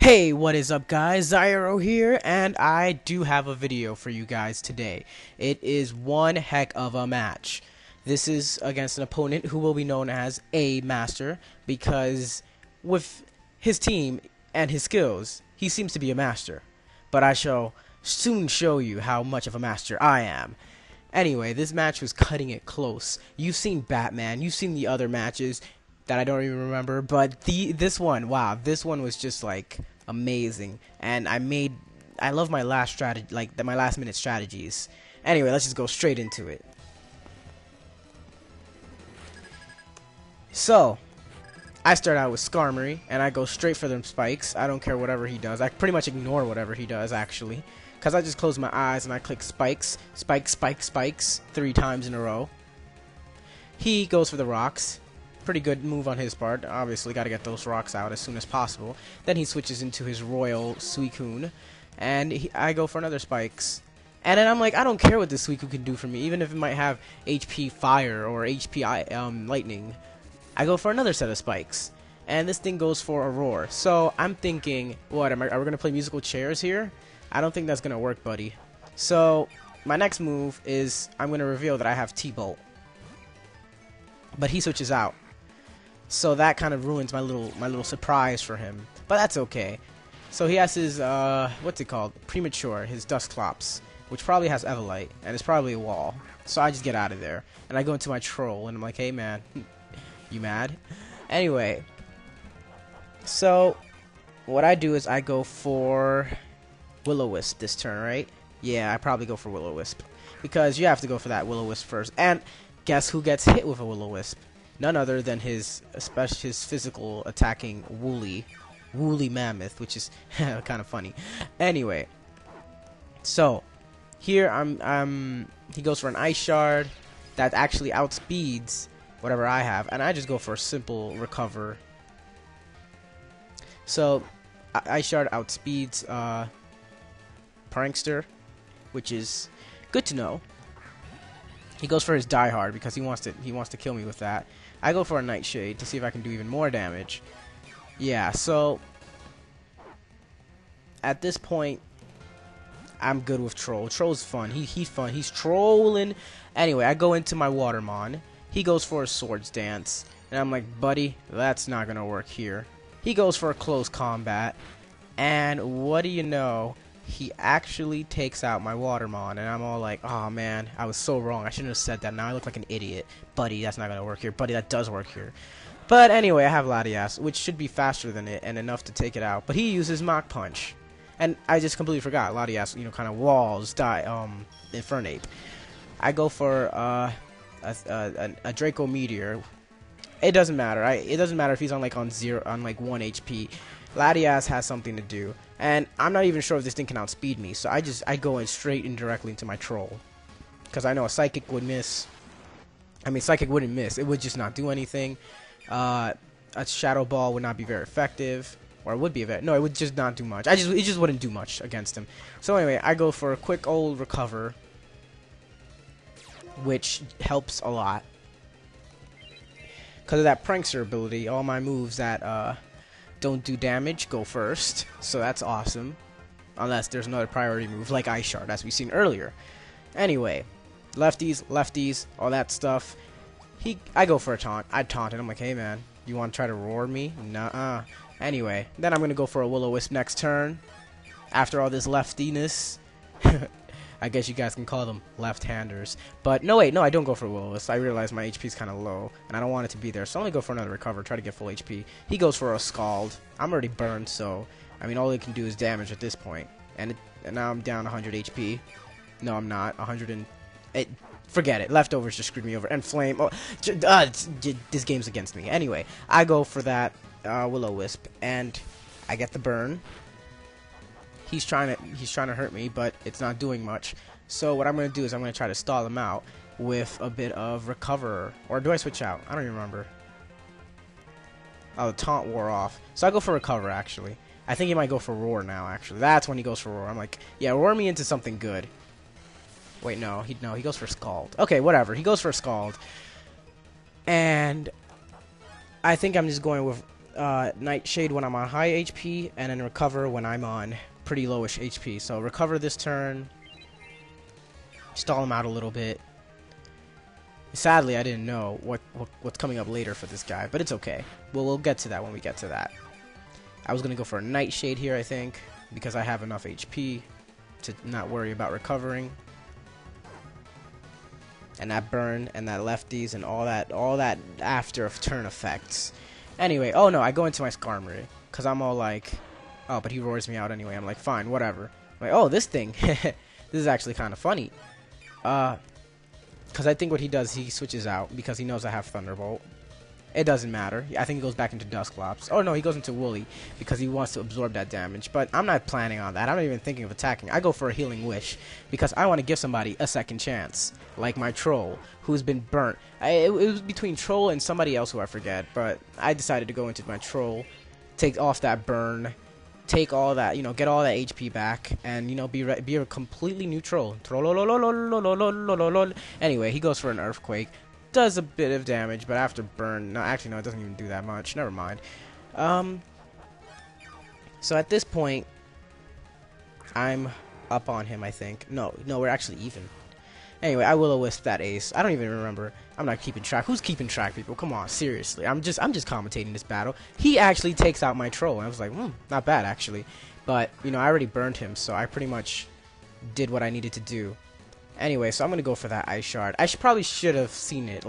Hey, what is up guys? Ziare0 here, and I do have a video for you guys today. It is one heck of a match. This is against an opponent who will be known as a master, because with his team and his skills, he seems to be a master. But I shall soon show you how much of a master I am. Anyway, this match was cutting it close. You've seen Batman, you've seen the other matches that I don't even remember, but this one, wow, this one was just like amazing, and I love my last strategy, like my last minute strategies. Anyway, let's just go straight into it. So, I start out with Skarmory, and I go straight for them spikes. I don't care whatever he does. I pretty much ignore whatever he does, actually, because I just close my eyes and I click spikes, spikes, spikes, spikes 3 times in a row. He goes for the rocks. Pretty good move on his part. Obviously, got to get those rocks out as soon as possible. Then he switches into his Royal Suicune, and I go for another spikes. And then I'm like, I don't care what this Suicune can do for me, even if it might have HP Fire or HP Lightning. I go for another set of spikes, and this thing goes for a roar. So I'm thinking, what, are we gonna play musical chairs here? I don't think that's gonna work, buddy. So my next move is I'm gonna reveal that I have T-Bolt, but he switches out. So that kind of ruins my little surprise for him, but that's okay. So he has his what's it called? Premature, his Dusclops, which probably has Everlight, and it's probably a wall. So I just get out of there, and I go into my troll, and I'm like, hey man, you mad? Anyway, so what I do is I go for Will-O-Wisp this turn, right? Yeah, I probably go for Will-O-Wisp, because you have to go for that Will-O-Wisp first. And guess who gets hit with a Will-O-Wisp? None other than his physical attacking woolly mammoth, which is kind of funny. Anyway, so here he goes for an ice shard that actually outspeeds whatever I have, and I just go for a simple recover. So ice shard outspeeds Prankster, which is good to know. He goes for his Die Hard because he wants to kill me with that. I go for a Nightshade to see if I can do even more damage. Yeah, so at this point, I'm good with Troll. Troll's fun. He's fun. He's trolling. Anyway, I go into my Watermon. He goes for a Swords Dance, and I'm like, buddy, that's not gonna work here. He goes for a close combat, and what do you know? He actually takes out my Watermon, and I'm all like, oh man, I was so wrong. I shouldn't have said that. Now I look like an idiot. Buddy, that's not going to work here. Buddy, that does work here. But anyway, I have Latias, which should be faster than it and enough to take it out. But he uses Mach Punch. And I just completely forgot. Latias, kind of walls, Infernape. I go for a Draco Meteor. It doesn't matter. It doesn't matter if he's on like 1 HP. Latias has something to do, and I'm not even sure if this thing can outspeed me, so I go in straight indirectly into my Troll, because I know a Psychic would miss. I mean, Psychic wouldn't miss, it would just not do anything. A Shadow Ball would not be very effective, or it would be no, it would just not do much. It just wouldn't do much against him. So anyway, I go for a quick old recover, which helps a lot, because of that Prankster ability. All my moves that don't do damage go first, so that's awesome, unless there's another priority move like Ice Shard, as we've seen earlier. Anyway, lefties, all that stuff. I go for a taunt. I taunt and I'm like, hey man, you want to try to roar me? Nuh-uh. Anyway, then I'm gonna go for a Will-O-Wisp next turn. After all this leftiness, I guess you guys can call them left-handers. But no, wait, no, I don't go for Will-O-Wisp. I realize my HP is kind of low, and I don't want it to be there, so I only go for another recover, try to get full HP. He goes for a Scald. I'm already burned, so, I mean, all it can do is damage at this point. And now I'm down 100 HP. No, I'm not. 100 and... forget it. Leftovers just screwed me over. And Flame... Oh, this game's against me. Anyway, I go for that Will-O-Wisp, and I get the burn. He's trying to hurt me, but it's not doing much. So what I'm going to do is I'm going to try to stall him out with a bit of recover. Or do I switch out? I don't even remember. Oh, the taunt wore off. So I go for recover, actually. I think he might go for roar now, actually. That's when he goes for roar. I'm like, yeah, roar me into something good. Wait, no, he goes for Scald. Okay, whatever. He goes for Scald. And I think I'm just going with Nightshade when I'm on high HP, and then recover when I'm on pretty lowish HP. So recover this turn, stall him out a little bit. Sadly, I didn't know what's coming up later for this guy, but it's okay. We'll get to that when we get to that. I was gonna go for a Nightshade here, I think, because I have enough HP to not worry about recovering. And that burn and that lefties and all that after turn effects. Anyway, oh no, I go into my Skarmory because I'm all like, oh, but he roars me out anyway. I'm like, fine, whatever. I'm like, oh, this thing, this is actually kind of funny. Because I think what he does, he switches out because he knows I have Thunderbolt. It doesn't matter. I think he goes back into Dusclops. Oh no, he goes into Woolly because he wants to absorb that damage. But I'm not planning on that. I'm not even thinking of attacking. I go for a Healing Wish because I want to give somebody a second chance. Like my Troll, who's been burnt. It was between Troll and somebody else who I forget. But I decided to go into my Troll, take off that burn, take all that, get all that HP back, and, be a completely new Troll. Anyway, he goes for an Earthquake. Does a bit of damage, but after burn, no, actually no, it doesn't even do that much. Never mind. So at this point, I'm up on him, I think. No, we're actually even. Anyway, I Will-O-Wisp that ace. I don't even remember. I'm not keeping track. Who's keeping track, people? Come on, seriously. I'm just commentating this battle. He actually takes out my Troll, and I was like, not bad actually. But I already burned him, so I pretty much did what I needed to do. Anyway, so I'm gonna go for that Ice Shard. I probably should have seen it,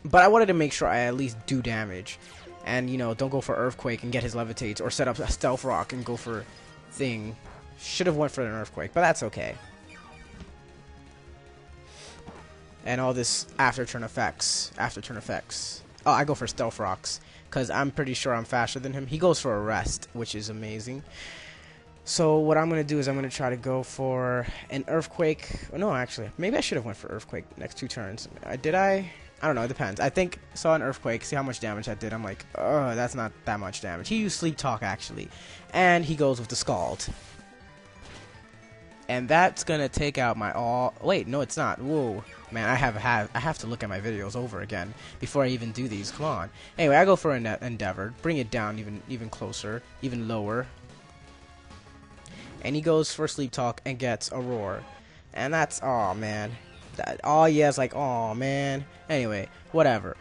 but I wanted to make sure I at least do damage, and don't go for Earthquake and get his Levitates, or set up a Stealth Rock and go for thing. Should have went for an Earthquake, but that's okay. And all this after turn effects. Oh, I go for Stealth Rocks because I'm pretty sure I'm faster than him. He goes for a Rest, which is amazing. So what I'm going to do is I'm going to try to go for an Earthquake. Oh, no, actually, maybe I should have went for Earthquake next 2 turns. Did I? I don't know. It depends. I think saw an Earthquake, see how much damage that did. I'm like, oh, that's not that much damage. He used Sleep Talk, actually. And he goes with the Scald. And that's going to take out my all... Wait, no, it's not. Whoa. Man, I have to look at my videos over again before I even do these. Come on. Anyway, I go for an Endeavor. Bring it down even closer, even lower. And he goes for Sleep Talk and gets a Roar. And that's, oh man. Oh yeah, it's like, oh man. Anyway, whatever.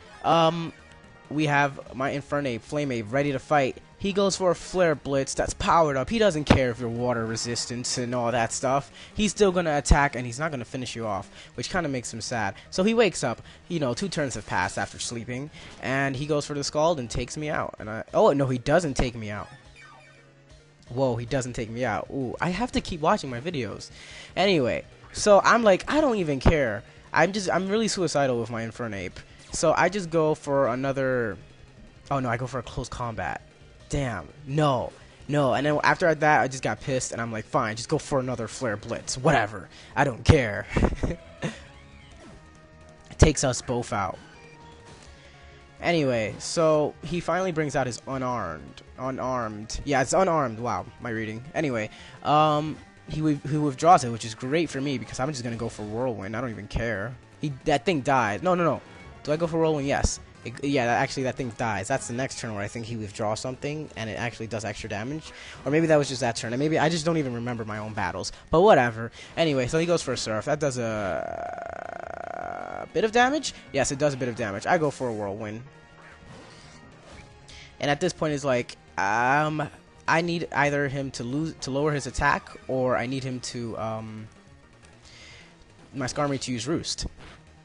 We have my Infernape, Flameape, ready to fight. He goes for a Flare Blitz that's powered up. He doesn't care if you're water resistance and all that stuff. He's still going to attack, and he's not going to finish you off, which kind of makes him sad. So he wakes up. 2 turns have passed after sleeping, and he goes for the Scald and takes me out. And oh, no, he doesn't take me out. Whoa, he doesn't take me out. Ooh, I have to keep watching my videos. Anyway, so I'm like, I don't even care. I'm really suicidal with my Infernape. So I just go for another... Oh, no, I go for a close combat. Damn. No. And then after that, I just got pissed, and I'm like, fine, just go for another Flare Blitz. Whatever. I don't care. It takes us both out. Anyway, so he finally brings out his unarmed. Yeah, it's unarmed. Wow, my reading. Anyway, he withdraws it, which is great for me because I'm just gonna go for Whirlwind. I don't even care. That thing died. No. Do I go for Whirlwind? Yes. Actually, that thing dies. That's the next turn where I think he withdraws something, and it actually does extra damage. Or maybe that was just that turn. And maybe I just don't even remember my own battles. But whatever. Anyway, so he goes for a Surf. That does a bit of damage? Yes, it does a bit of damage. I go for a Whirlwind. And at this point, it's like, I need either him to lower his attack, or I need him to, my Skarmory to use Roost.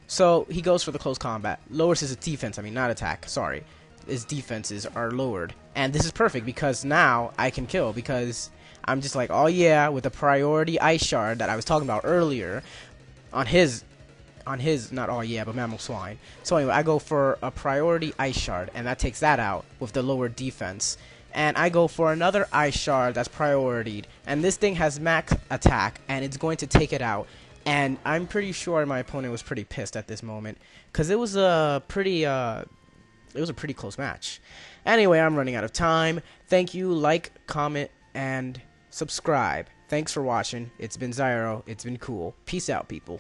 So he goes for the close combat, lowers his defense, not attack, sorry. His defenses are lowered. And this is perfect because now I can kill, because I'm just like, oh yeah, with the priority Ice Shard that I was talking about earlier on his, not oh yeah, but Mamoswine. So anyway, I go for a priority Ice Shard, and that takes that out with the lowered defense. And I go for another Ice Shard that's prioritied, and this thing has max attack, and it's going to take it out. And I'm pretty sure my opponent was pretty pissed at this moment, because it was a pretty close match. Anyway, I'm running out of time. Thank you, like, comment, and subscribe. Thanks for watching. It's been Ziare0. It's been cool. Peace out, people.